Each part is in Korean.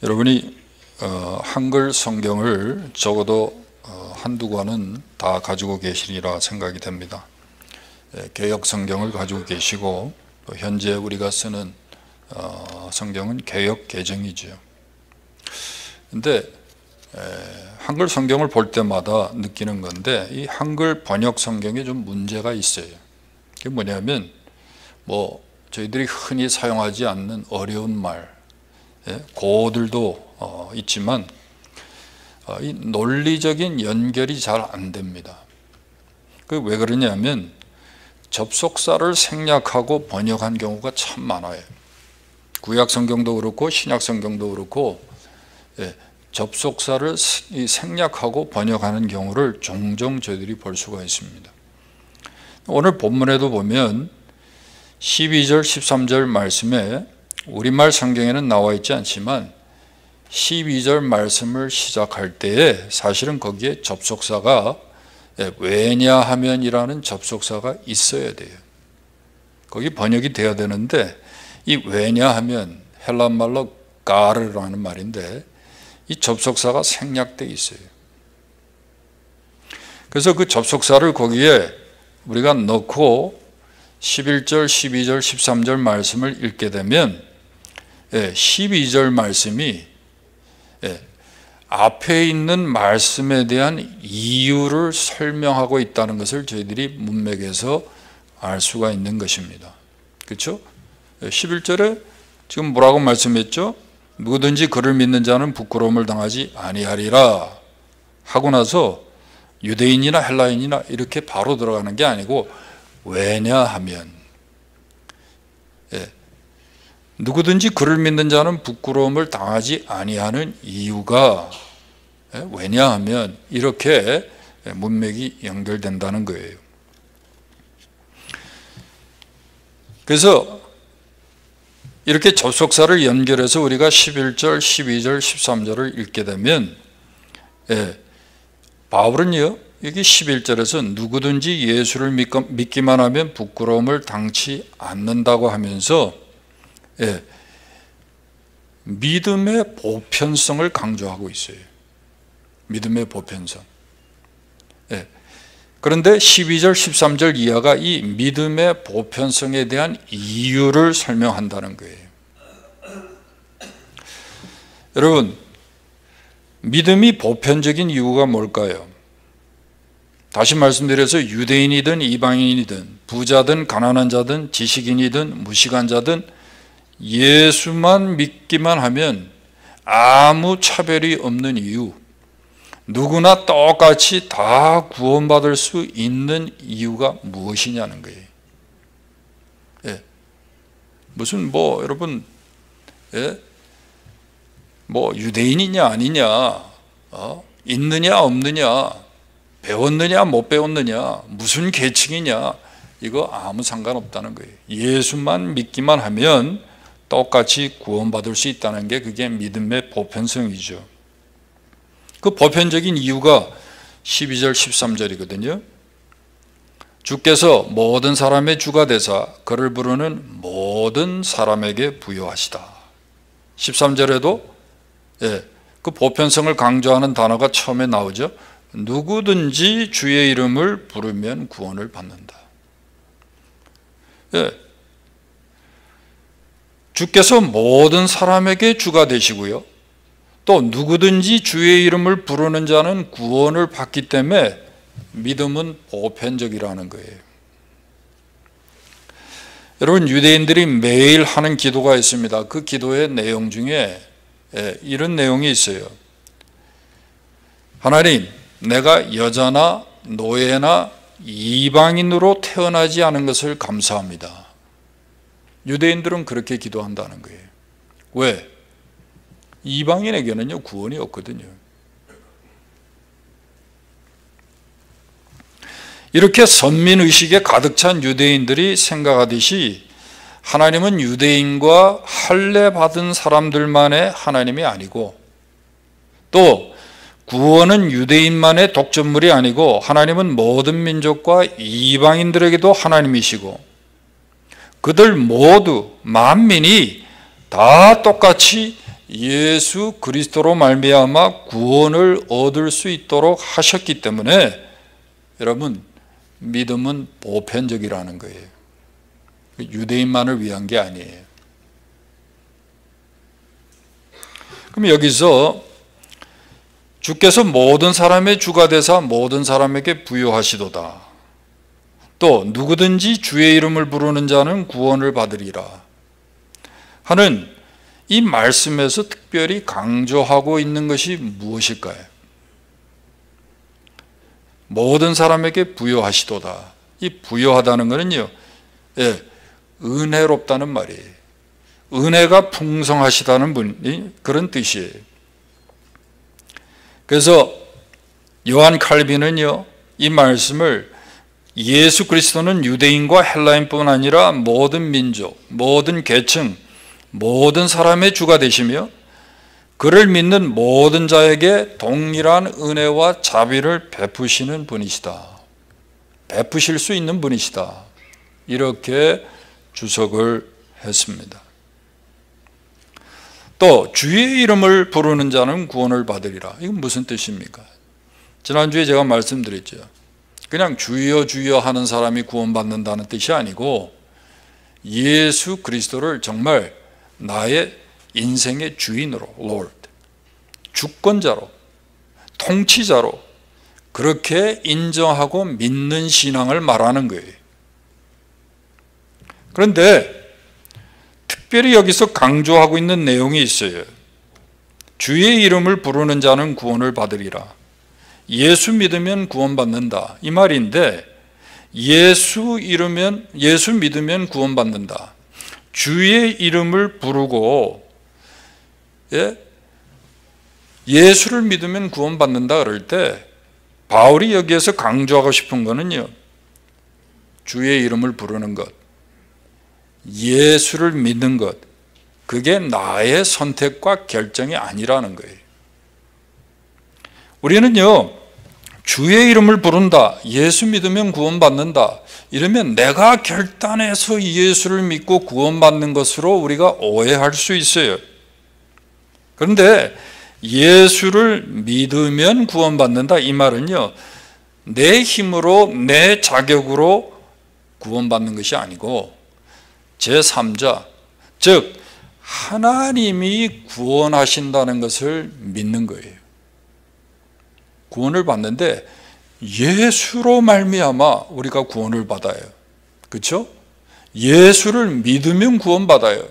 여러분이 한글 성경을 적어도 한두 권은 다 가지고 계시리라 생각이 됩니다. 개역 성경을 가지고 계시고 또 현재 우리가 쓰는 성경은 개역 개정이죠. 근데 한글 성경을 볼 때마다 느끼는 건데 이 한글 번역 성경에 좀 문제가 있어요. 그게 뭐냐면 저희들이 흔히 사용하지 않는 어려운 말, 고어들도 있지만 이 논리적인 연결이 잘 안 됩니다. 그 왜 그러냐면 접속사를 생략하고 번역한 경우가 참 많아요. 구약 성경도 그렇고 신약 성경도 그렇고 접속사를 생략하고 번역하는 경우를 종종 저희들이 볼 수가 있습니다. 오늘 본문에도 보면 12절 13절 말씀에 우리말 성경에는 나와 있지 않지만 12절 말씀을 시작할 때에 사실은 거기에 접속사가 왜냐하면이라는 접속사가 있어야 돼요. 거기 번역이 돼야 되는데 이 왜냐하면 헬란말로 가르라는 말인데 이 접속사가 생략되어 있어요. 그래서 그 접속사를 거기에 우리가 넣고 11절, 12절, 13절 말씀을 읽게 되면 12절 말씀이 앞에 있는 말씀에 대한 이유를 설명하고 있다는 것을 저희들이 문맥에서 알 수가 있는 것입니다. 그렇죠? 11절에 지금 뭐라고 말씀했죠? 누구든지 그를 믿는 자는 부끄러움을 당하지 아니하리라 하고 나서 유대인이나 헬라인이나 이렇게 바로 들어가는 게 아니고 왜냐하면 누구든지 그를 믿는 자는 부끄러움을 당하지 아니하는 이유가 왜냐하면 이렇게 문맥이 연결된다는 거예요. 그래서 이렇게 접속사를 연결해서 우리가 11절, 12절, 13절을 읽게 되면 바울은요 여기 11절에서 누구든지 예수를 믿기만 하면 부끄러움을 당치 않는다고 하면서 믿음의 보편성을 강조하고 있어요. 믿음의 보편성. 그런데 12절, 13절 이하가 이 믿음의 보편성에 대한 이유를 설명한다는 거예요. 여러분, 믿음이 보편적인 이유가 뭘까요? 다시 말씀드려서 유대인이든 이방인이든 부자든 가난한 자든 지식인이든 무식한 자든 예수만 믿기만 하면 아무 차별이 없는 이유, 누구나 똑같이 다 구원받을 수 있는 이유가 무엇이냐는 거예요. 무슨 여러분 유대인이냐 아니냐, 있느냐 없느냐, 배웠느냐 못 배웠느냐, 무슨 계층이냐, 이거 아무 상관없다는 거예요. 예수만 믿기만 하면 똑같이 구원받을 수 있다는 게 그게 믿음의 보편성이죠. 그 보편적인 이유가 12절 13절이거든요. 주께서 모든 사람의 주가 되사 그를 부르는 모든 사람에게 부여하시다. 13절에도 그 보편성을 강조하는 단어가 처음에 나오죠. 누구든지 주의 이름을 부르면 구원을 받는다. 주께서 모든 사람에게 주가 되시고요. 또 누구든지 주의 이름을 부르는 자는 구원을 받기 때문에 믿음은 보편적이라는 거예요. 여러분, 유대인들이 매일 하는 기도가 있습니다. 그 기도의 내용 중에 이런 내용이 있어요. 하나님, 내가 여자나 노예나 이방인으로 태어나지 않은 것을 감사합니다. 유대인들은 그렇게 기도한다는 거예요. 왜? 이방인에게는요 구원이 없거든요. 이렇게 선민의식에 가득 찬 유대인들이 생각하듯이 하나님은 유대인과 할례받은 사람들만의 하나님이 아니고 또 구원은 유대인만의 독점물이 아니고 하나님은 모든 민족과 이방인들에게도 하나님이시고 그들 모두 만민이 다 똑같이 예수 그리스도로 말미암아 구원을 얻을 수 있도록 하셨기 때문에 여러분, 믿음은 보편적이라는 거예요. 유대인만을 위한 게 아니에요. 그럼 여기서 주께서 모든 사람의 주가 되사 모든 사람에게 부여하시도다. 또 누구든지 주의 이름을 부르는 자는 구원을 받으리라 하는 이 말씀에서 특별히 강조하고 있는 것이 무엇일까요? 모든 사람에게 부여하시도다. 이 부여하다는 것은요, 은혜롭다는 말이에요. 은혜가 풍성하시다는 분이 그런 뜻이에요. 그래서 요한 칼빈은요, 이 말씀을 예수 그리스도는 유대인과 헬라인뿐 아니라 모든 민족, 모든 계층, 모든 사람의 주가 되시며 그를 믿는 모든 자에게 동일한 은혜와 자비를 베푸시는 분이시다. 베푸실 수 있는 분이시다. 이렇게 주석을 했습니다. 또 주의 이름을 부르는 자는 구원을 받으리라. 이건 무슨 뜻입니까? 지난주에 제가 말씀드렸죠. 그냥 주여 주여 하는 사람이 구원받는다는 뜻이 아니고 예수 그리스도를 정말 나의 인생의 주인으로, Lord, 주권자로, 통치자로 그렇게 인정하고 믿는 신앙을 말하는 거예요. 그런데 특별히 여기서 강조하고 있는 내용이 있어요. 주의 이름을 부르는 자는 구원을 받으리라. 예수 믿으면 구원받는다. 이 말인데 예수 믿으면 구원받는다. 주의 이름을 부르고 예수를 믿으면 구원받는다 그럴 때 바울이 여기에서 강조하고 싶은 거는요, 주의 이름을 부르는 것, 예수를 믿는 것, 그게 나의 선택과 결정이 아니라는 거예요. 우리는요, 주의 이름을 부른다, 예수 믿으면 구원받는다, 이러면 내가 결단해서 예수를 믿고 구원받는 것으로 우리가 오해할 수 있어요. 그런데 예수를 믿으면 구원받는다, 이 말은요, 내 힘으로 내 자격으로 구원받는 것이 아니고 제3자, 즉 하나님이 구원하신다는 것을 믿는 거예요. 구원을 받는데 예수로 말미암아 우리가 구원을 받아요. 그렇죠? 예수를 믿으면 구원받아요.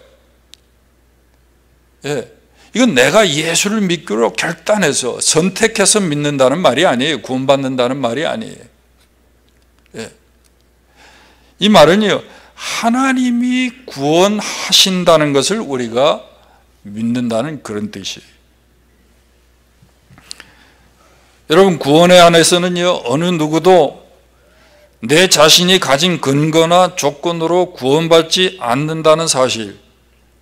이건 내가 예수를 믿기로 결단해서 선택해서 믿는다는 말이 아니에요. 구원받는다는 말이 아니에요. 이 말은요, 하나님이 구원하신다는 것을 우리가 믿는다는 그런 뜻이에요. 여러분, 구원에 안에서는요, 어느 누구도 내 자신이 가진 근거나 조건으로 구원받지 않는다는 사실,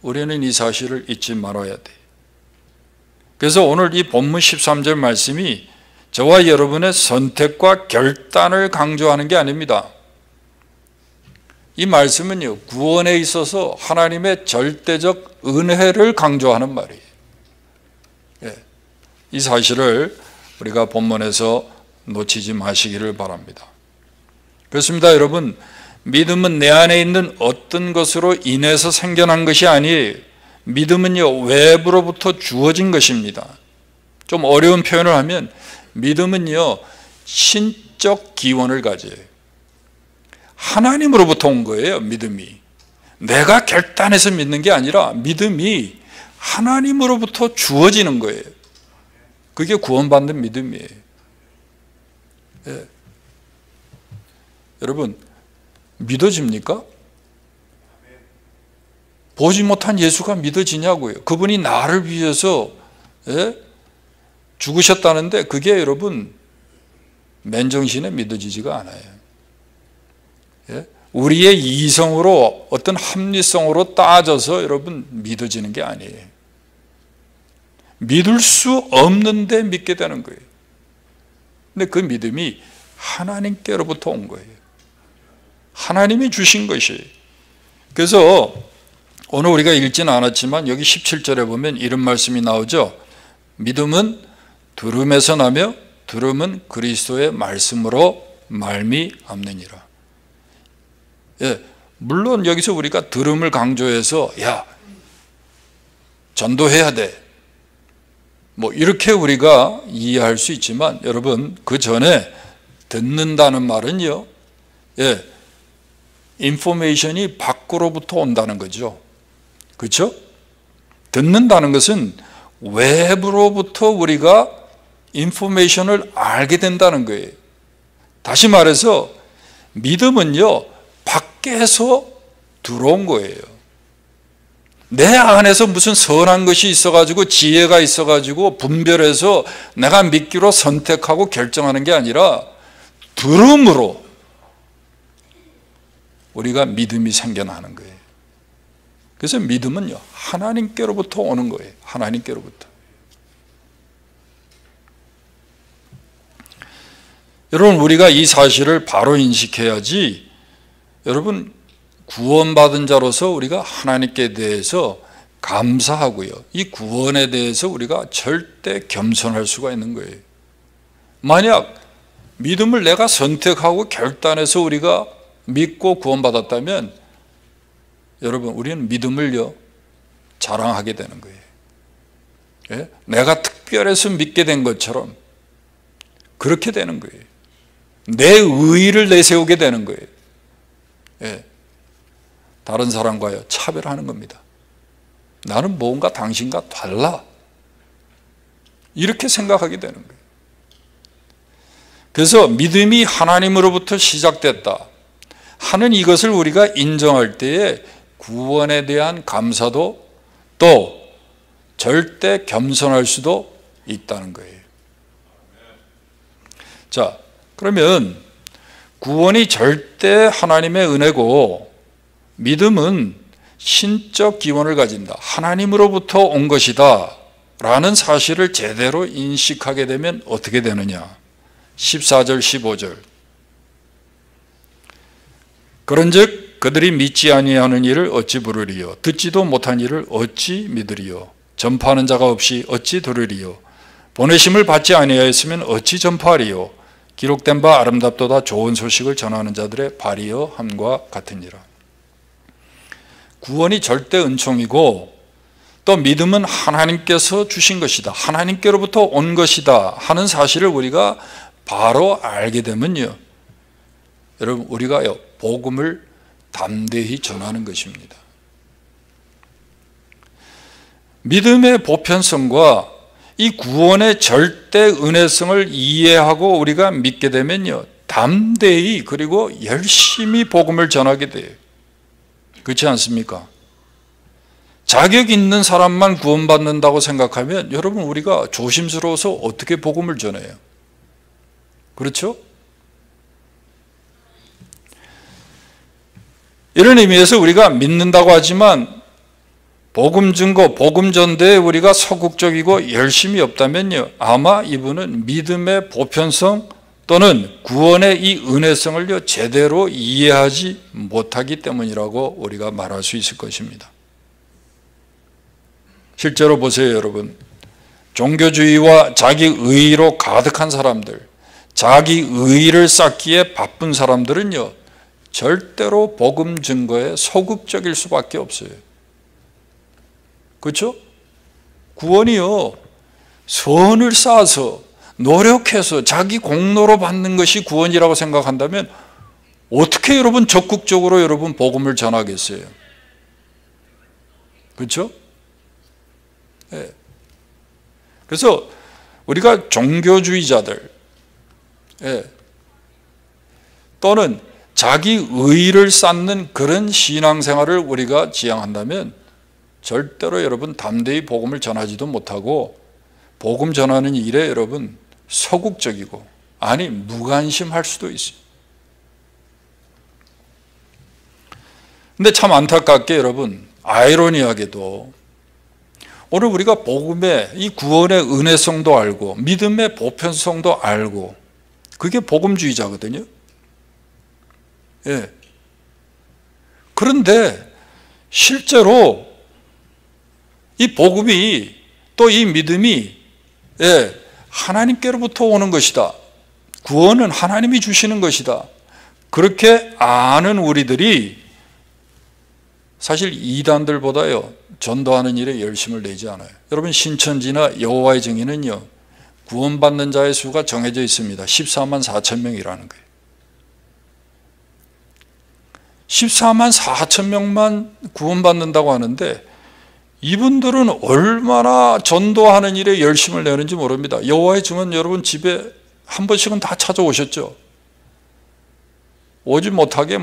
우리는 이 사실을 잊지 말아야 돼. 그래서 오늘 이 본문 13절 말씀이 저와 여러분의 선택과 결단을 강조하는 게 아닙니다. 이 말씀은요, 구원에 있어서 하나님의 절대적 은혜를 강조하는 말이에요. 이 사실을 우리가 본문에서 놓치지 마시기를 바랍니다. 그렇습니다, 여러분. 믿음은 내 안에 있는 어떤 것으로 인해서 생겨난 것이 아니에요. 믿음은요, 외부로부터 주어진 것입니다. 좀 어려운 표현을 하면 믿음은요, 신적 기원을 가져요. 하나님으로부터 온 거예요, 믿음이. 내가 결단해서 믿는 게 아니라 믿음이 하나님으로부터 주어지는 거예요. 그게 구원받는 믿음이에요. 여러분, 믿어집니까? 보지 못한 예수가 믿어지냐고요. 그분이 나를 위해서 죽으셨다는데 그게 여러분 맨정신에 믿어지지가 않아요. 우리의 이성으로 어떤 합리성으로 따져서 여러분 믿어지는 게 아니에요. 믿을 수 없는데 믿게 되는 거예요. 근데 그 믿음이 하나님께로부터 온 거예요. 하나님이 주신 것이에요. 그래서 오늘 우리가 읽지는 않았지만 여기 17절에 보면 이런 말씀이 나오죠. 믿음은 들음에서 나며 들음은 그리스도의 말씀으로 말미암느니라. 예, 물론 여기서 우리가 들음을 강조해서 야 전도해야 돼 뭐 이렇게 우리가 이해할 수 있지만 여러분 그 전에 듣는다는 말은요, 예, 인포메이션이 밖으로부터 온다는 거죠. 그렇죠? 듣는다는 것은 외부로부터 우리가 인포메이션을 알게 된다는 거예요. 다시 말해서 믿음은요 밖에서 들어온 거예요. 내 안에서 무슨 선한 것이 있어가지고 지혜가 있어가지고 분별해서 내가 믿기로 선택하고 결정하는 게 아니라 들음으로 우리가 믿음이 생겨나는 거예요. 그래서 믿음은요 하나님께로부터 오는 거예요. 하나님께로부터. 여러분 우리가 이 사실을 바로 인식해야지 여러분 구원받은 자로서 우리가 하나님께 대해서 감사하고요 이 구원에 대해서 우리가 절대 겸손할 수가 있는 거예요. 만약 믿음을 내가 선택하고 결단해서 우리가 믿고 구원받았다면 여러분 우리는 믿음을요 자랑하게 되는 거예요. 예? 내가 특별해서 믿게 된 것처럼 그렇게 되는 거예요. 내 의의를 내세우게 되는 거예요. 예. 다른 사람과요 차별하는 겁니다. 나는 뭔가 당신과 달라 이렇게 생각하게 되는 거예요. 그래서 믿음이 하나님으로부터 시작됐다 하는 이것을 우리가 인정할 때에 구원에 대한 감사도 또 절대 겸손할 수도 있다는 거예요. 자, 그러면 구원이 절대 하나님의 은혜고 믿음은 신적 기원을 가진다. 하나님으로부터 온 것이다 라는 사실을 제대로 인식하게 되면 어떻게 되느냐. 14절 15절 그런즉 그들이 믿지 아니하는 일을 어찌 부르리요 듣지도 못한 일을 어찌 믿으리요 전파하는 자가 없이 어찌 들으리요 보내심을 받지 아니하였으면 어찌 전파하리요 기록된 바 아름답도다 좋은 소식을 전하는 자들의 발이여 함과 같으니라. 구원이 절대 은총이고 또 믿음은 하나님께서 주신 것이다. 하나님께로부터 온 것이다 하는 사실을 우리가 바로 알게 되면요. 여러분 우리가 복음을 담대히 전하는 것입니다. 믿음의 보편성과 이 구원의 절대 은혜성을 이해하고 우리가 믿게 되면요. 담대히 그리고 열심히 복음을 전하게 돼요. 그렇지 않습니까? 자격 있는 사람만 구원받는다고 생각하면 여러분 우리가 조심스러워서 어떻게 복음을 전해요? 그렇죠? 이런 의미에서 우리가 믿는다고 하지만 복음 증거, 복음 전도에 우리가 소극적이고 열심히 없다면요 아마 이분은 믿음의 보편성 또는 구원의 이 은혜성을 제대로 이해하지 못하기 때문이라고 우리가 말할 수 있을 것입니다. 실제로 보세요 여러분. 종교주의와 자기 의의로 가득한 사람들, 자기 의의를 쌓기에 바쁜 사람들은요 절대로 복음 증거에 소극적일 수밖에 없어요. 그렇죠? 구원이요 선을 쌓아서 노력해서 자기 공로로 받는 것이 구원이라고 생각한다면 어떻게 여러분 적극적으로 여러분 복음을 전하겠어요? 그렇죠? 네. 그래서 우리가 종교주의자들 또는 자기 의의를 쌓는 그런 신앙생활을 우리가 지향한다면 절대로 여러분 담대히 복음을 전하지도 못하고 복음 전하는 일에 여러분 소극적이고 아니 무관심할 수도 있어요. 근데 참 안타깝게 여러분 아이러니하게도 오늘 우리가 복음의 이 구원의 은혜성도 알고 믿음의 보편성도 알고 그게 복음주의자거든요. 예. 그런데 실제로 이 복음이 또 이 믿음이 하나님께로부터 오는 것이다. 구원은 하나님이 주시는 것이다. 그렇게 아는 우리들이 사실 이단들보다요 전도하는 일에 열심을 내지 않아요. 여러분, 신천지나 여호와의 증인은요 구원받는 자의 수가 정해져 있습니다. 14만 4천 명이라는 거예요. 14만 4천 명만 구원받는다고 하는데 이분들은 얼마나 전도하는 일에 열심을 내는지 모릅니다. 여호와의 증인 여러분 집에 한 번씩은 다 찾아오셨죠. 오지 못하게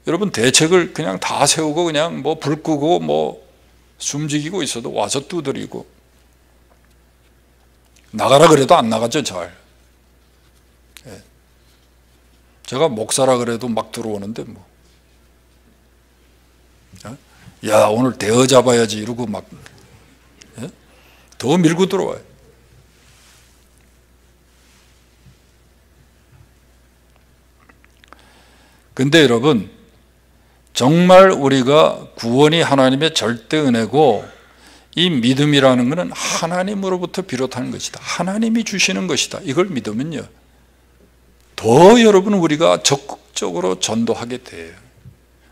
여러분 대책을 그냥 다 세우고 그냥 불 끄고 숨지기고 있어도 와서 두드리고, 나가라 그래도 안 나가죠. 잘. 제가 목사라 그래도 막 들어오는데 야 오늘 대어 잡아야지 이러고 막 더 밀고 들어와요. 근데 여러분, 정말 우리가 구원이 하나님의 절대 은혜고 이 믿음이라는 것은 하나님으로부터 비롯하는 것이다. 하나님이 주시는 것이다. 이걸 믿으면요 더 여러분 우리가 적극적으로 전도하게 돼요.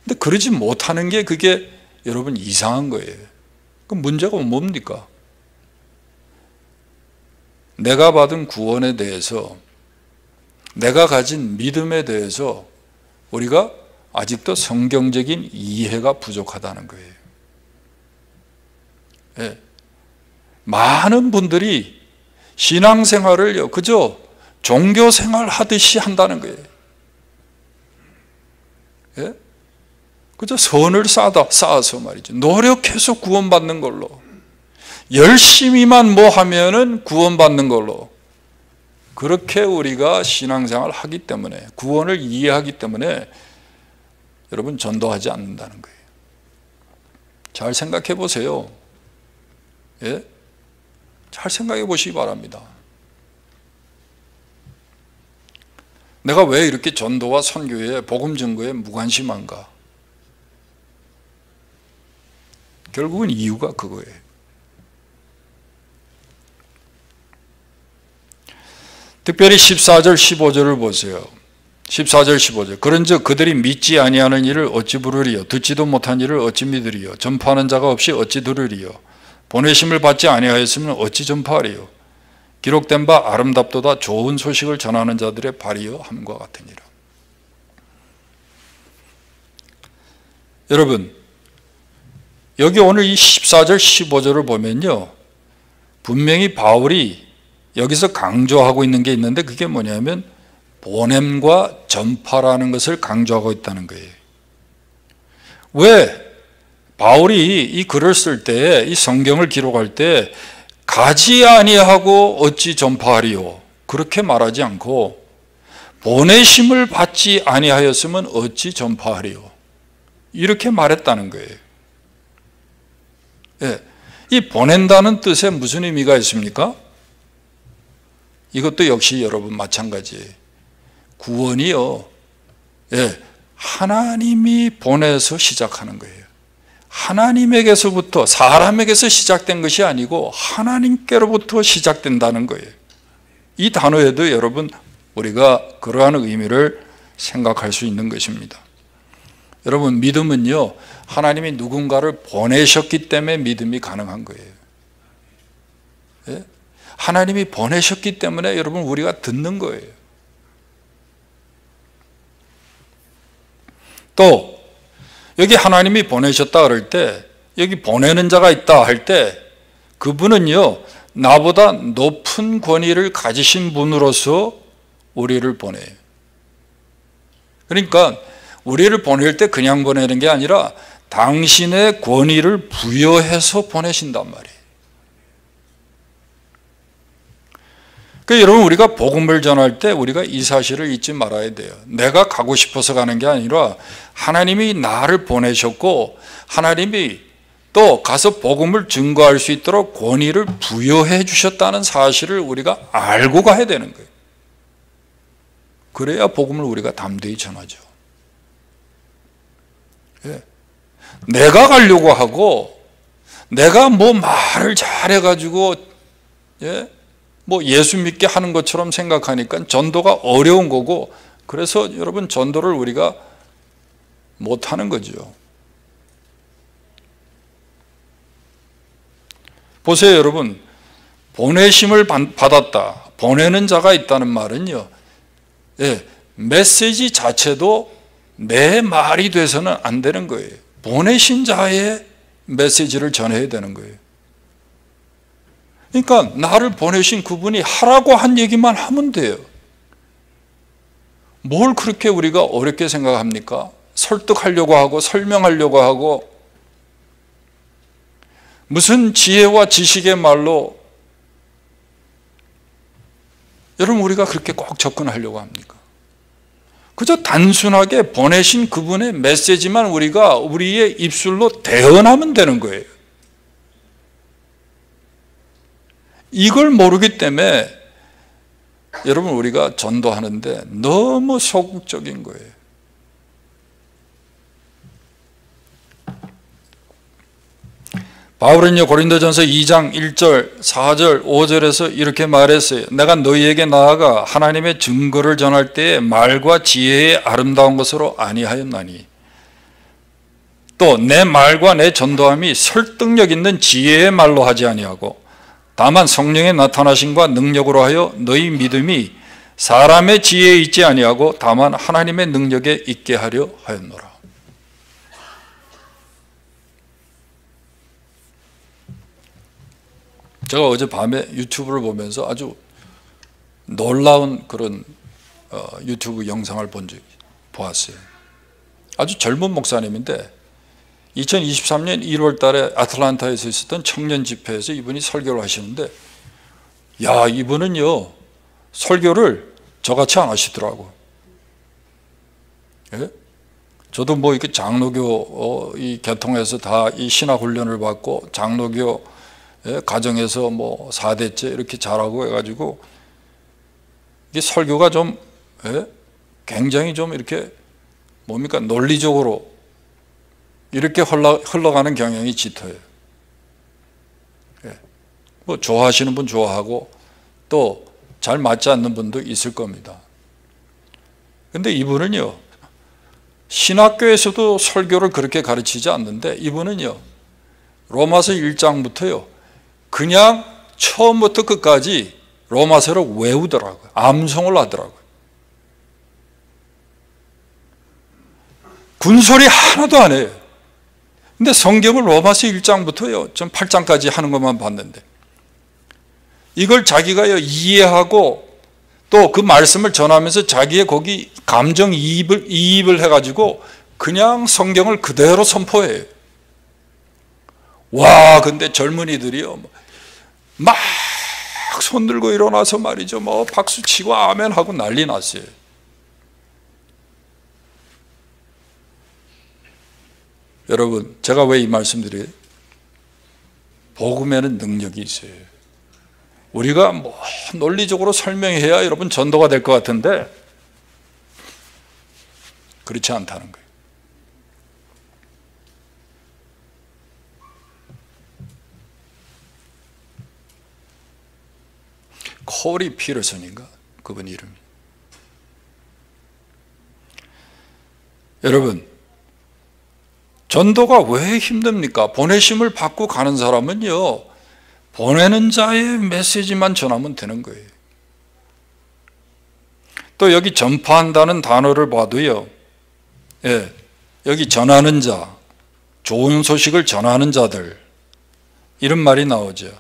근데 그러지 못하는 게 그게 여러분 이상한 거예요. 그럼 문제가 뭡니까? 내가 받은 구원에 대해서, 내가 가진 믿음에 대해서 우리가 아직도 성경적인 이해가 부족하다는 거예요. 많은 분들이 신앙생활을 그저 종교생활 하듯이 한다는 거예요. 그저 선을 쌓아서 말이죠. 노력해서 구원받는 걸로, 열심히만 하면은 구원받는 걸로, 그렇게 우리가 신앙생활을 하기 때문에, 구원을 이해하기 때문에 여러분 전도하지 않는다는 거예요. 잘 생각해 보세요. 잘 생각해 보시기 바랍니다. 내가 왜 이렇게 전도와 선교에, 복음 증거에 무관심한가? 결국은 이유가 그거예요. 특별히 14절 15절을 보세요. 14절 15절. 그런즉 그들이 믿지 아니하는 일을 어찌 부르리요? 듣지도 못한 일을 어찌 믿으리요? 전파하는 자가 없이 어찌 들으리요? 보내심을 받지 아니하였으면 어찌 전파하리요? 기록된 바 아름답도다 좋은 소식을 전하는 자들의 발이여 함과 같으니라. 여러분, 여기 오늘 이 14절 15절을 보면요 분명히 바울이 여기서 강조하고 있는 게 있는데, 그게 뭐냐면 보냄과 전파라는 것을 강조하고 있다는 거예요. 왜 바울이 이 글을 쓸 때, 이 성경을 기록할 때 가지 아니하고 어찌 전파하리요? 그렇게 말하지 않고 보내심을 받지 아니하였으면 어찌 전파하리요? 이렇게 말했다는 거예요. 이 보낸다는 뜻에 무슨 의미가 있습니까? 이것도 역시 여러분 마찬가지예요. 구원이요 하나님이 보내서 시작하는 거예요. 하나님에게서부터, 사람에게서 시작된 것이 아니고 하나님께로부터 시작된다는 거예요. 이 단어에도 여러분 우리가 그러한 의미를 생각할 수 있는 것입니다. 여러분, 믿음은요 하나님이 누군가를 보내셨기 때문에 믿음이 가능한 거예요. 하나님이 보내셨기 때문에 여러분 우리가 듣는 거예요. 또 여기 하나님이 보내셨다 그럴 때, 여기 보내는 자가 있다 할 때 그분은요 나보다 높은 권위를 가지신 분으로서 우리를 보내요. 그러니까 우리를 보낼 때 그냥 보내는 게 아니라 당신의 권위를 부여해서 보내신단 말이에요. 그러니까 여러분, 우리가 복음을 전할 때 우리가 이 사실을 잊지 말아야 돼요. 내가 가고 싶어서 가는 게 아니라 하나님이 나를 보내셨고 하나님이 또 가서 복음을 증거할 수 있도록 권위를 부여해 주셨다는 사실을 우리가 알고 가야 되는 거예요. 그래야 복음을 우리가 담대히 전하죠. 예. 내가 가려고 하고 내가 뭐 말을 잘해가지고 예? 뭐 예수 믿게 하는 것처럼 생각하니까 전도가 어려운 거고, 그래서 여러분 전도를 우리가 못하는 거죠. 보세요 여러분, 보내심을 받았다, 보내는 자가 있다는 말은요, 예, 메시지 자체도 내 말이 돼서는 안 되는 거예요. 보내신 자의 메시지를 전해야 되는 거예요. 그러니까 나를 보내신 그분이 하라고 한 얘기만 하면 돼요. 뭘 그렇게 우리가 어렵게 생각합니까? 설득하려고 하고 설명하려고 하고 무슨 지혜와 지식의 말로 여러분 우리가 그렇게 꼭 접근하려고 합니까? 그저 단순하게 보내신 그분의 메시지만 우리가 우리의 입술로 대언하면 되는 거예요. 이걸 모르기 때문에 여러분 우리가 전도하는데 너무 소극적인 거예요. 바울은요 고린도전서 2장 1절 4절 5절에서 이렇게 말했어요. 내가 너희에게 나아가 하나님의 증거를 전할 때에 말과 지혜의 아름다운 것으로 아니하였나니, 또 내 말과 내 전도함이 설득력 있는 지혜의 말로 하지 아니하고 다만 성령의 나타나심과 능력으로 하여 너희 믿음이 사람의 지혜에 있지 아니하고 다만 하나님의 능력에 있게 하려 하였노라. 제가 어젯밤에 유튜브를 보면서 아주 놀라운 그런 유튜브 영상을 보았어요. 아주 젊은 목사님인데 2023년 1월 달에 아틀란타에서 있었던 청년 집회에서 이분이 설교를 하시는데, 야, 이분은요 설교를 저같이 안 하시더라고. 예? 저도 뭐 이렇게 장로교 이 계통에서 다 이 신학 훈련을 받고 장로교 가정에서 뭐 4대째 이렇게 자라고 해가지고 이게 설교가 좀 굉장히 좀 이렇게 뭡니까 논리적으로 이렇게 흘러가는 경향이 짙어요. 뭐 좋아하시는 분 좋아하고 또 잘 맞지 않는 분도 있을 겁니다. 근데 이분은요 신학교에서도 설교를 그렇게 가르치지 않는데 이분은요 로마서 1장부터요 그냥 처음부터 끝까지 로마서를 외우더라고요. 암송을 하더라고요. 군소리 하나도 안 해요. 근데 성경을 로마서 1장부터요 전 8장까지 하는 것만 봤는데 이걸 자기가 이해하고 또 그 말씀을 전하면서 자기의 거기 감정이입을 해가지고 그냥 성경을 그대로 선포해요. 와, 근데 젊은이들이요 막 손들고 일어나서 말이죠 뭐 박수치고 아멘 하고 난리 났어요. 여러분 제가 왜 이 말씀드려요? 복음에는 능력이 있어요. 우리가 뭐 논리적으로 설명해야 여러분 전도가 될 것 같은데 그렇지 않다는 거예요. 코리 피터슨인가 그분 이름이. 여러분 전도가 왜 힘듭니까? 보내심을 받고 가는 사람은요 보내는 자의 메시지만 전하면 되는 거예요. 또 여기 전파한다는 단어를 봐도요 여기 전하는 자, 좋은 소식을 전하는 자들 이런 말이 나오죠.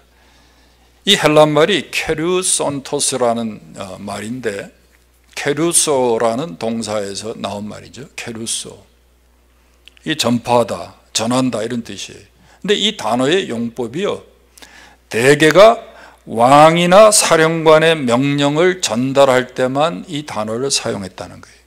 이 헬란 말이 케루손토스라는 말인데 케루소라는 동사에서 나온 말이죠. 케루소. 이 전파하다, 전한다 이런 뜻이에요. 근데 이 단어의 용법이요 대개가 왕이나 사령관의 명령을 전달할 때만 이 단어를 사용했다는 거예요.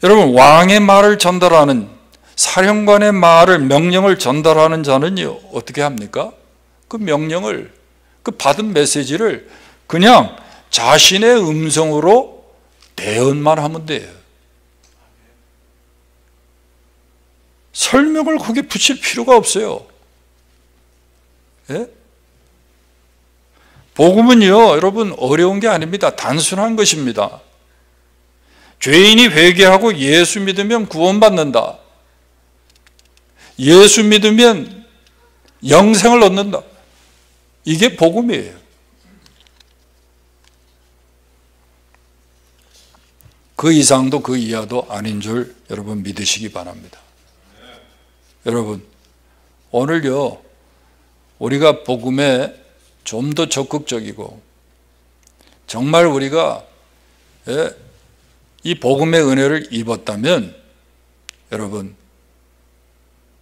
여러분 왕의 말을 전달하는 사령관의 말을 명령을 전달하는 자는요 어떻게 합니까? 그 명령을 그 받은 메시지를 그냥 자신의 음성으로 대언만 하면 돼요. 설명을 거기에 붙일 필요가 없어요. 예? 복음은요, 여러분, 어려운 게 아닙니다. 단순한 것입니다. 죄인이 회개하고 예수 믿으면 구원받는다. 예수 믿으면 영생을 얻는다. 이게 복음이에요. 그 이상도 그 이하도 아닌 줄 여러분 믿으시기 바랍니다. 여러분, 오늘요, 우리가 복음에 좀 더 적극적이고 정말 우리가 이 복음의 은혜를 입었다면 여러분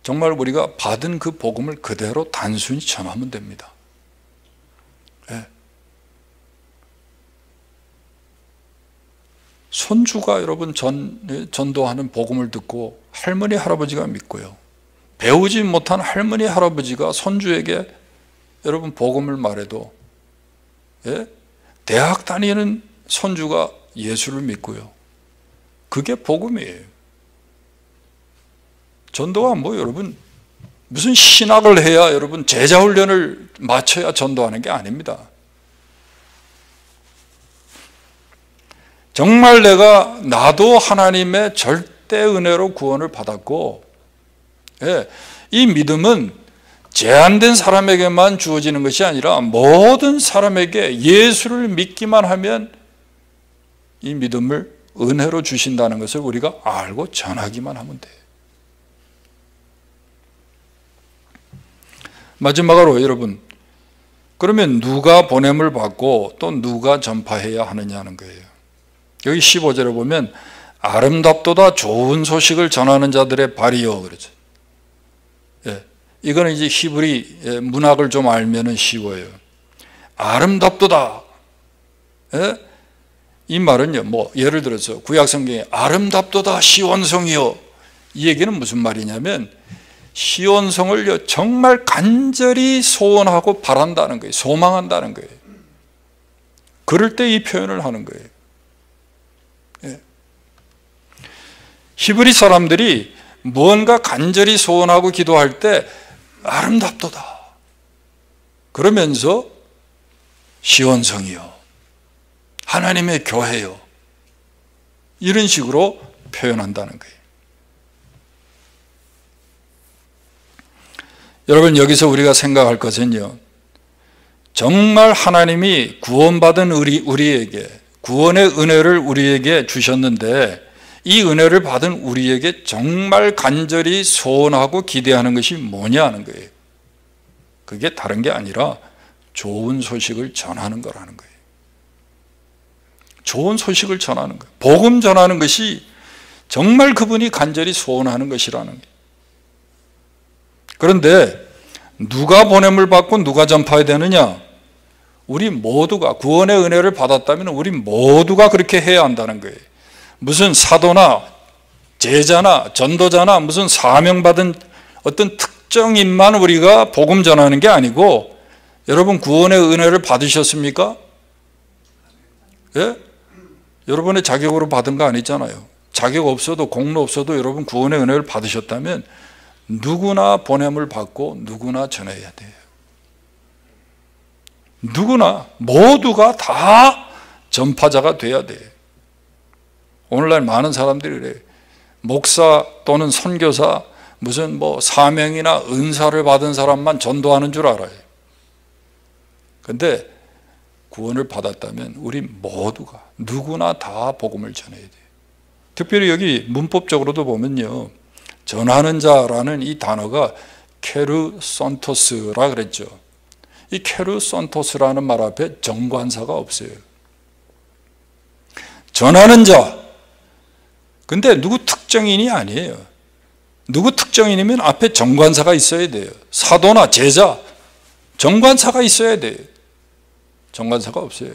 정말 우리가 받은 그 복음을 그대로 단순히 전하면 됩니다. 손주가 여러분 전도하는 복음을 듣고 할머니 할아버지가 믿고요, 배우지 못한 할머니 할아버지가 손주에게 여러분 복음을 말해도 대학 다니는 손주가 예수를 믿고요, 그게 복음이에요. 전도가 뭐 여러분 무슨 신학을 해야 여러분 제자 훈련을 마쳐야 전도하는 게 아닙니다. 정말 나도 하나님의 절대 은혜로 구원을 받았고, 이 믿음은 제한된 사람에게만 주어지는 것이 아니라 모든 사람에게 예수를 믿기만 하면 이 믿음을 은혜로 주신다는 것을 우리가 알고 전하기만 하면 돼요. 마지막으로 여러분, 그러면 누가 보냄을 받고 또 누가 전파해야 하느냐는 거예요. 여기 15절에 보면 아름답도다 좋은 소식을 전하는 자들의 발이요 그러죠. 이거는 이제 히브리 문학을 좀 알면은 쉬워요. 아름답도다. 이 말은요, 뭐 예를 들어서 구약 성경에 아름답도다 시온성이요, 이 얘기는 무슨 말이냐면 시온성을 정말 간절히 소원하고 바란다는 거예요. 소망한다는 거예요. 그럴 때 이 표현을 하는 거예요. 히브리 사람들이 무언가 간절히 소원하고 기도할 때 아름답도다 그러면서 시온성이요, 하나님의 교회요, 이런 식으로 표현한다는 거예요. 여러분, 여기서 우리가 생각할 것은요, 정말 하나님이 구원받은 우리에게 구원의 은혜를 우리에게 주셨는데 이 은혜를 받은 우리에게 정말 간절히 소원하고 기대하는 것이 뭐냐는 거예요. 그게 다른 게 아니라 좋은 소식을 전하는 거라는 거예요. 좋은 소식을 전하는 거예요. 복음 전하는 것이 정말 그분이 간절히 소원하는 것이라는 거예요. 그런데 누가 보냄을 받고 누가 전파해야 되느냐? 우리 모두가 구원의 은혜를 받았다면 우리 모두가 그렇게 해야 한다는 거예요. 무슨 사도나 제자나 전도자나 무슨 사명받은 어떤 특정인만 우리가 복음 전하는 게 아니고, 여러분 구원의 은혜를 받으셨습니까? 예? 여러분의 자격으로 받은 거 아니잖아요. 자격 없어도 공로 없어도 여러분 구원의 은혜를 받으셨다면 누구나 보냄을 받고 누구나 전해야 돼요. 누구나 모두가 다 전파자가 돼야 돼요. 오늘날 많은 사람들이 그래요. 목사 또는 선교사 무슨 뭐 사명이나 은사를 받은 사람만 전도하는 줄 알아요. 그런데 구원을 받았다면 우리 모두가 누구나 다 복음을 전해야 돼요. 특별히 여기 문법적으로도 보면요, 전하는 자라는 이 단어가 케루손토스라 그랬죠. 이 케루손토스라는 말 앞에 정관사가 없어요. 전하는 자, 근데 누구 특정인이 아니에요. 누구 특정인이면 앞에 정관사가 있어야 돼요. 사도나 제자, 정관사가 있어야 돼요. 정관사가 없어요.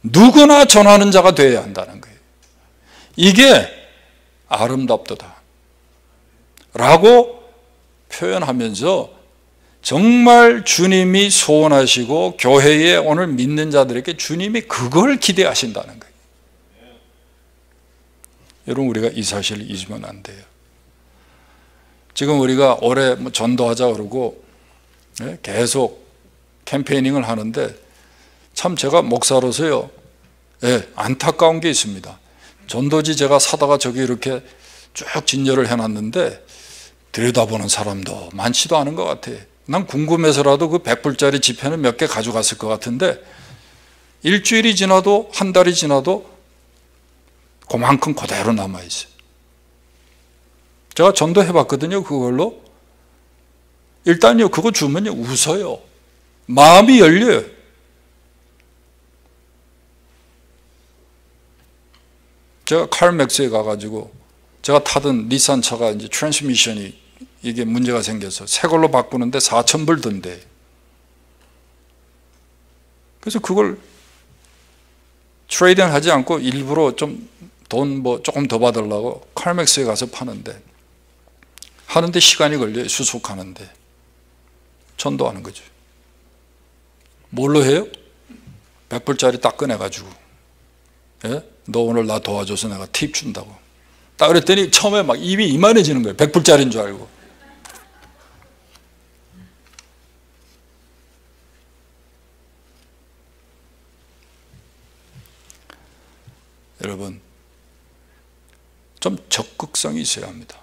누구나 전하는 자가 되어야 한다는 거예요. 이게 아름답도다 라고 표현하면서 정말 주님이 소원하시고 교회에 오늘 믿는 자들에게 주님이 그걸 기대하신다는 거예요. 여러분, 우리가 이 사실을 잊으면 안 돼요. 지금 우리가 올해 뭐 전도하자 그러고 계속 캠페이닝을 하는데 참 제가 목사로서요, 안타까운 게 있습니다. 전도지 제가 사다가 저기 이렇게 쭉 진열을 해놨는데 들여다보는 사람도 많지도 않은 것 같아. 난 궁금해서라도 그 100불짜리 지폐는 몇 개 가져갔을 것 같은데 일주일이 지나도 한 달이 지나도 그만큼 그대로 남아있어요. 제가 전도해봤거든요. 그걸로. 일단요, 그거 주면요, 웃어요. 마음이 열려요. 제가 칼맥스에 가가지고 제가 타던 닛산 차가 이제 트랜스미션이 이게 문제가 생겨서 새 걸로 바꾸는데 4,000불 든대. 그래서 그걸 트레이딩 하지 않고 일부러 좀 돈 뭐 조금 더 받으려고 칼맥스에 가서 파는데 하는데 시간이 걸려요. 수속하는데. 전도하는 거죠. 뭘로 해요? 100불짜리 딱 꺼내가지고, 너 오늘 나 도와줘서 내가 팁 준다고. 딱 그랬더니 처음에 막 입이 이만해지는 거예요. 100불짜리인 줄 알고. 여러분, 좀 적극성이 있어야 합니다.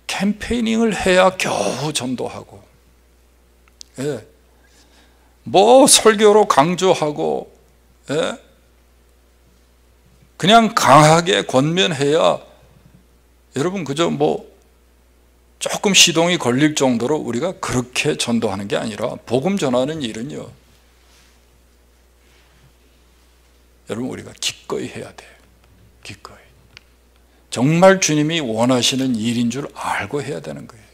캠페이닝을 해야 겨우 전도하고, 뭐 설교로 강조하고, 그냥 강하게 권면해야 여러분 그저 뭐 조금 시동이 걸릴 정도로 우리가 그렇게 전도하는 게 아니라 복음 전하는 일은요, 여러분 우리가 기꺼이 해야 돼요. 기꺼이. 정말 주님이 원하시는 일인 줄 알고 해야 되는 거예요.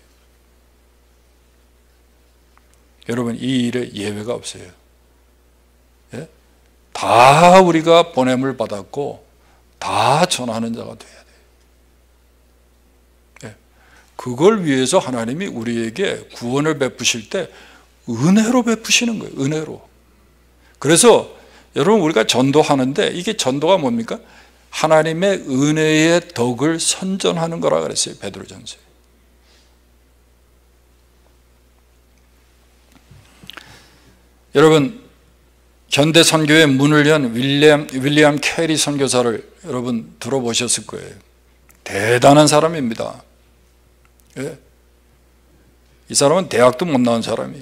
여러분 이 일에 예외가 없어요. 다 우리가 보냄을 받았고 다 전하는 자가 돼야 돼요. 그걸 위해서 하나님이 우리에게 구원을 베푸실 때 은혜로 베푸시는 거예요. 은혜로. 그래서 여러분 우리가 전도하는데 이게 전도가 뭡니까? 하나님의 은혜의 덕을 선전하는 거라 그랬어요. 베드로전서에. 여러분 현대 선교의 문을 연 윌리엄 캐리 선교사를 여러분 들어보셨을 거예요. 대단한 사람입니다. 이 사람은 대학도 못 나온 사람이.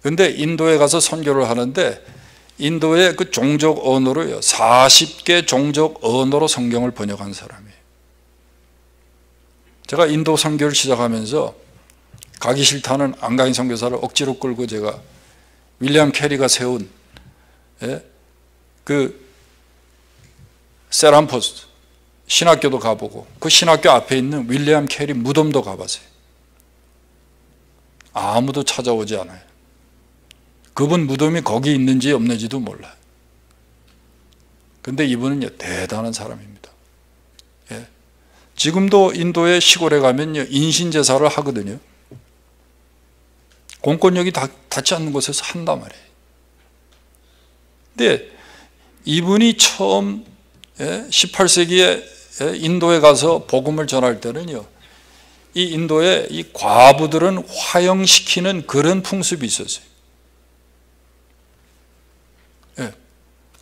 그런데 인도에 가서 선교를 하는데 인도의 그 종족 언어로요, 40개 종족 언어로 성경을 번역한 사람이에요. 제가 인도 선교를 시작하면서 가기 싫다는 안가인 선교사를 억지로 끌고 제가 윌리엄 캐리가 세운 그 세람포스 신학교도 가보고 그 신학교 앞에 있는 윌리엄 캐리 무덤도 가봤어요. 아무도 찾아오지 않아요. 그분 무덤이 거기 있는지 없는지도 몰라요. 그런데 이분은 대단한 사람입니다. 지금도 인도의 시골에 가면 인신제사를 하거든요. 공권력이 닿지 않는 곳에서 한단 말이에요. 근데 이분이 처음 18세기에 인도에 가서 복음을 전할 때는요, 이 인도의 이 과부들은 화형시키는 그런 풍습이 있었어요.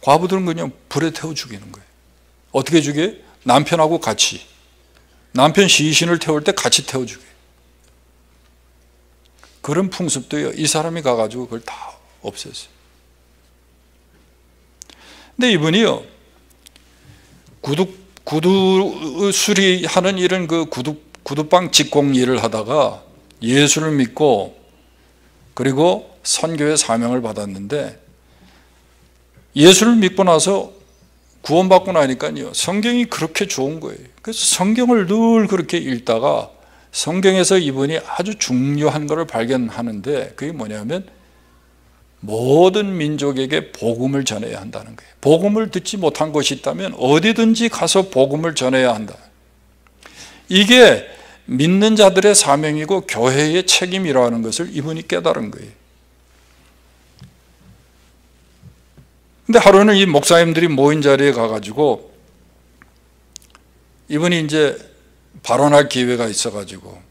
과부들은 그냥 불에 태워 죽이는 거예요. 어떻게 죽여요? 남편하고 같이. 남편 시신을 태울 때 같이 태워 죽여요. 그런 풍습도요, 이 사람이 가가지고 그걸 다 없앴어요. 근데 이분이요, 구두 수리하는 이런 그 구두방 직공 일을 하다가 예수를 믿고 그리고 선교의 사명을 받았는데 예수를 믿고 나서 구원받고 나니까요, 성경이 그렇게 좋은 거예요. 그래서 성경을 늘 그렇게 읽다가 성경에서 이분이 아주 중요한 것을 발견하는데 그게 뭐냐면 모든 민족에게 복음을 전해야 한다는 거예요. 복음을 듣지 못한 것이 있다면 어디든지 가서 복음을 전해야 한다. 이게 믿는 자들의 사명이고 교회의 책임이라는 것을 이분이 깨달은 거예요. 근데 하루는 이 목사님들이 모인 자리에 가가지고 이분이 이제 발언할 기회가 있어가지고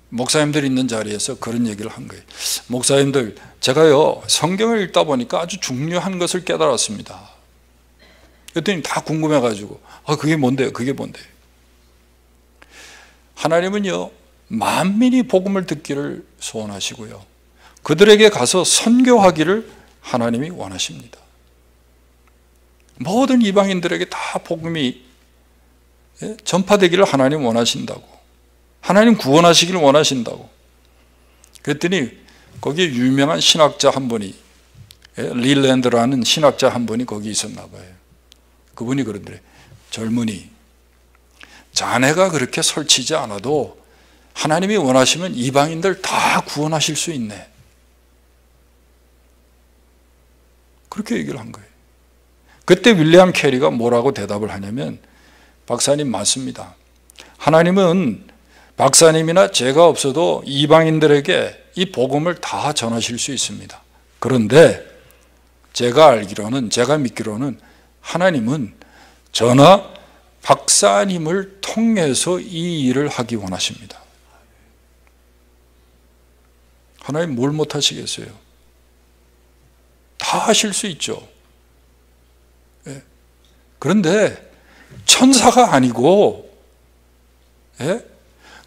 목사님들 있는 자리에서 그런 얘기를 한 거예요. 목사님들, 제가요 성경을 읽다 보니까 아주 중요한 것을 깨달았습니다. 그랬더니 다 궁금해가지고 그게 뭔데요? 그게 뭔데요? 하나님은요 만민이 복음을 듣기를 소원하시고요, 그들에게 가서 선교하기를 하나님이 원하십니다. 모든 이방인들에게 다 복음이 전파되기를 하나님 원하신다고, 하나님 구원하시기를 원하신다고. 그랬더니 거기에 유명한 신학자 한 분이, 릴랜드라는 신학자 한 분이 거기 있었나 봐요. 그분이 그러더래. 젊은이, 자네가 그렇게 설치지 않아도 하나님이 원하시면 이방인들 다 구원하실 수 있네. 그렇게 얘기를 한 거예요. 그때 윌리엄 캐리가 뭐라고 대답을 하냐면, 박사님 맞습니다. 하나님은 박사님이나 제가 없어도 이방인들에게 이 복음을 다 전하실 수 있습니다. 그런데 제가 알기로는, 제가 믿기로는 하나님은 저나 박사님을 통해서 이 일을 하기 원하십니다. 하나님 뭘 못하시겠어요? 다 하실 수 있죠. 그런데 천사가 아니고,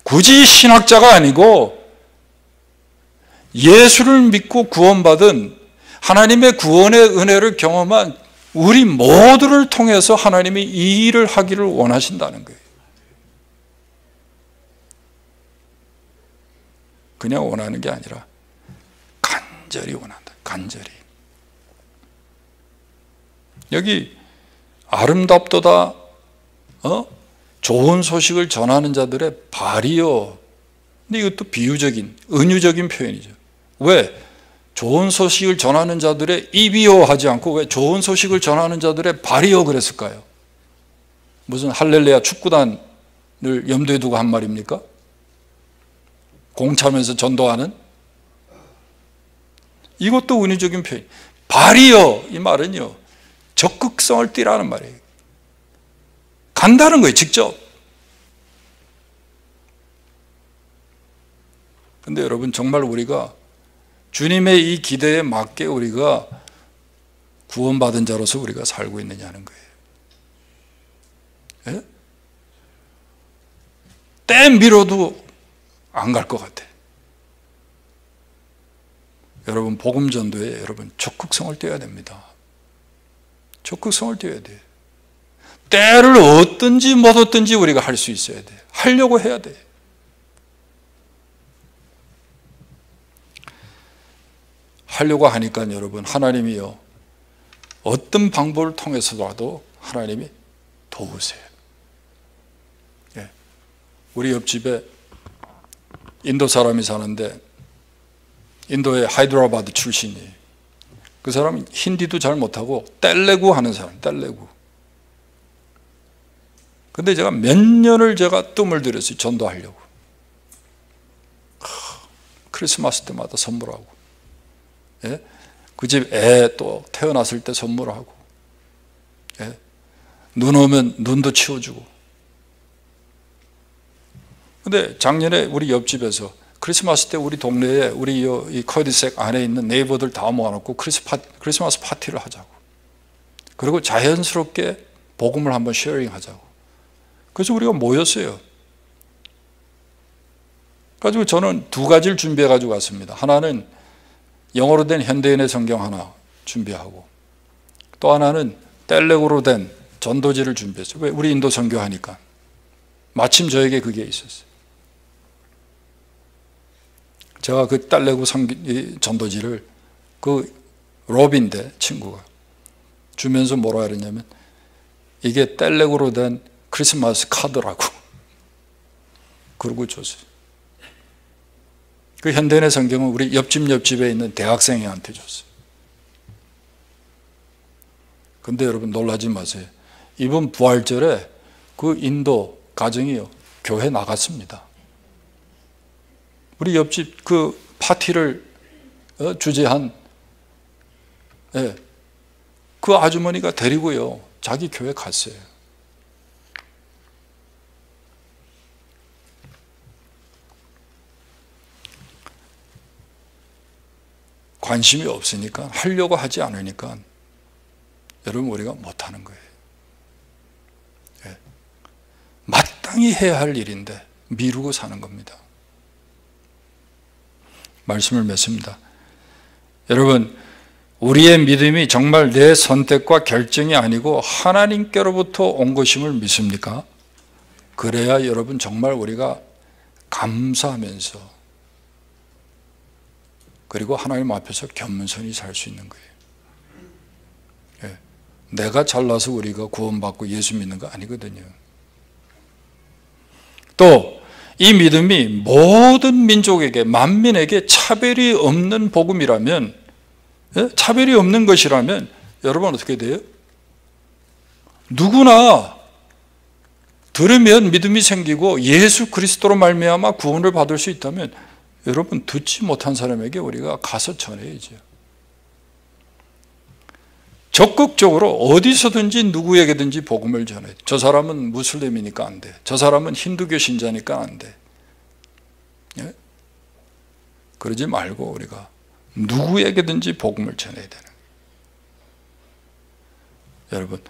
굳이 신학자가 아니고 예수를 믿고 구원받은, 하나님의 구원의 은혜를 경험한 우리 모두를 통해서 하나님이 이 일을 하기를 원하신다는 거예요. 그냥 원하는 게 아니라 간절히 원한다. 간절히. 여기 아름답도다 좋은 소식을 전하는 자들의 발이요. 근데 이것도 비유적인, 은유적인 표현이죠. 왜? 좋은 소식을 전하는 자들의 입이요 하지 않고 왜 좋은 소식을 전하는 자들의 발이요 그랬을까요? 무슨 할렐루야 축구단을 염두에 두고 한 말입니까? 공 차면서 전도하는? 이것도 은유적인 표현. 발이요, 이 말은요 적극성을 띠라는 말이에요. 간다는 거예요, 직접. 근데 여러분, 정말 우리가 주님의 이 기대에 맞게 우리가 구원받은 자로서 우리가 살고 있느냐는 거예요. 예? 때 밀어도 안 갈 것 같아. 여러분, 복음 전도에 여러분 적극성을 떼야 됩니다. 적극성을 떼야 돼요. 때를 얻든지 못 얻든지 우리가 할 수 있어야 돼요. 하려고 해야 돼요. 하려고 하니까 여러분, 하나님이요 어떤 방법을 통해서라도 하나님이 도우세요. 예. 우리 옆집에 인도 사람이 사는데 인도의 하이드라바드 출신이에요. 그 사람은 힌디도 잘 못하고 텔레구 하는 사람, 텔레구. 근데 제가 몇 년을 제가 뜸을 들였어요. 전도하려고. 크리스마스 때마다 선물하고, 예? 그 집 애 또 태어났을 때 선물하고, 예? 눈 오면 눈도 치워주고. 근데 작년에 우리 옆집에서 크리스마스 때 우리 동네에 우리 이 커디색 안에 있는 네이버들 다 모아놓고 크리스마스 파티를 하자고. 그리고 자연스럽게 복음을 한번 쉐어링하자고. 그래서 우리가 모였어요. 가지고 저는 두 가지를 준비해 가지고 왔습니다. 하나는 영어로 된 현대인의 성경 하나 준비하고, 또 하나는 텔레구로 된 전도지를 준비했어요. 왜? 우리 인도 선교하니까. 마침 저에게 그게 있었어요. 제가 그 텔레구 전도지를 그 로빈데 친구가 주면서 뭐라 그랬냐면, 이게 텔레구로 된 크리스마스 카드라고 그러고 줬어요. 그 현대인의 성경은 우리 옆집에 있는 대학생한테 줬어요. 근데 여러분 놀라지 마세요. 이번 부활절에 그 인도 가정이요 교회 나갔습니다. 우리 옆집 그 파티를 주재한 그 아주머니가 데리고요 자기 교회 갔어요. 관심이 없으니까, 하려고 하지 않으니까 여러분 우리가 못하는 거예요. 예. 마땅히 해야 할 일인데 미루고 사는 겁니다. 말씀을 맺습니다. 여러분, 우리의 믿음이 정말 내 선택과 결정이 아니고 하나님께로부터 온 것임을 믿습니까? 그래야 여러분 정말 우리가 감사하면서, 그리고 하나님 앞에서 겸손히 살 수 있는 거예요. 예. 내가 잘나서 우리가 구원받고 예수 믿는 거 아니거든요. 또 이 믿음이 모든 민족에게, 만민에게 차별이 없는 복음이라면, 차별이 없는 것이라면 여러분 어떻게 돼요? 누구나 들으면 믿음이 생기고 예수 그리스도로 말미암아 구원을 받을 수 있다면 여러분, 듣지 못한 사람에게 우리가 가서 전해야죠. 적극적으로 어디서든지 누구에게든지 복음을 전해. 저 사람은 무슬림이니까 안 돼. 저 사람은 힌두교 신자니까 안 돼. 예? 그러지 말고 우리가 누구에게든지 복음을 전해야 되는 거예요. 여러분,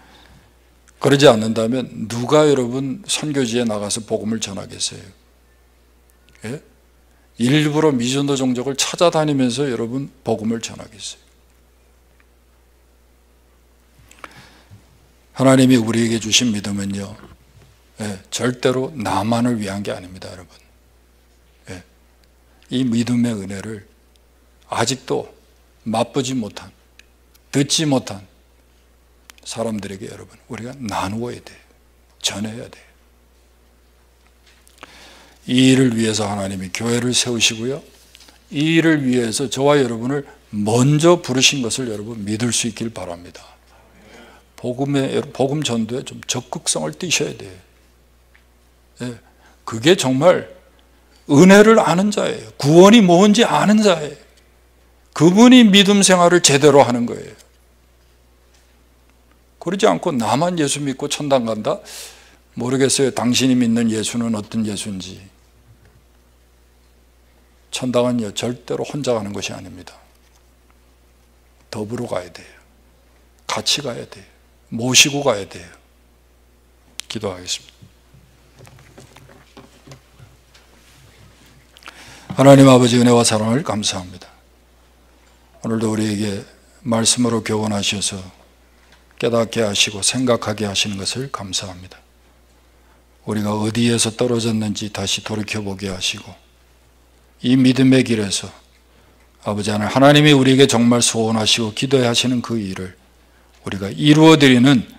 그러지 않는다면 누가 여러분 선교지에 나가서 복음을 전하겠어요? 예? 일부러 미전도 종족을 찾아다니면서 여러분 복음을 전하겠어요? 하나님이 우리에게 주신 믿음은요, 절대로 나만을 위한 게 아닙니다, 여러분. 이 믿음의 은혜를 아직도 맛보지 못한, 듣지 못한 사람들에게 여러분, 우리가 나누어야 돼요. 전해야 돼요. 이 일을 위해서 하나님이 교회를 세우시고요, 이 일을 위해서 저와 여러분을 먼저 부르신 것을 여러분 믿을 수 있길 바랍니다. 복음 전도에 좀 적극성을 띠셔야 돼요. 예, 그게 정말 은혜를 아는 자예요. 구원이 뭔지 아는 자예요. 그분이 믿음 생활을 제대로 하는 거예요. 그러지 않고 나만 예수 믿고 천당 간다? 모르겠어요. 당신이 믿는 예수는 어떤 예수인지. 천당은요, 절대로 혼자 가는 것이 아닙니다. 더불어 가야 돼요. 같이 가야 돼요. 모시고 가야 돼요. 기도하겠습니다. 하나님 아버지, 은혜와 사랑을 감사합니다. 오늘도 우리에게 말씀으로 교훈하셔서 깨닫게 하시고 생각하게 하시는 것을 감사합니다. 우리가 어디에서 떨어졌는지 다시 돌이켜보게 하시고, 이 믿음의 길에서 아버지 하나님이 우리에게 정말 소원하시고 기도해 하시는 그 일을 우리가 이루어드리는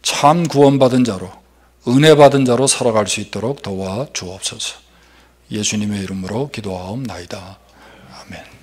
참 구원받은 자로, 은혜 받은 자로 살아갈 수 있도록 도와 주옵소서. 예수님의 이름으로 기도하옵나이다. 아멘.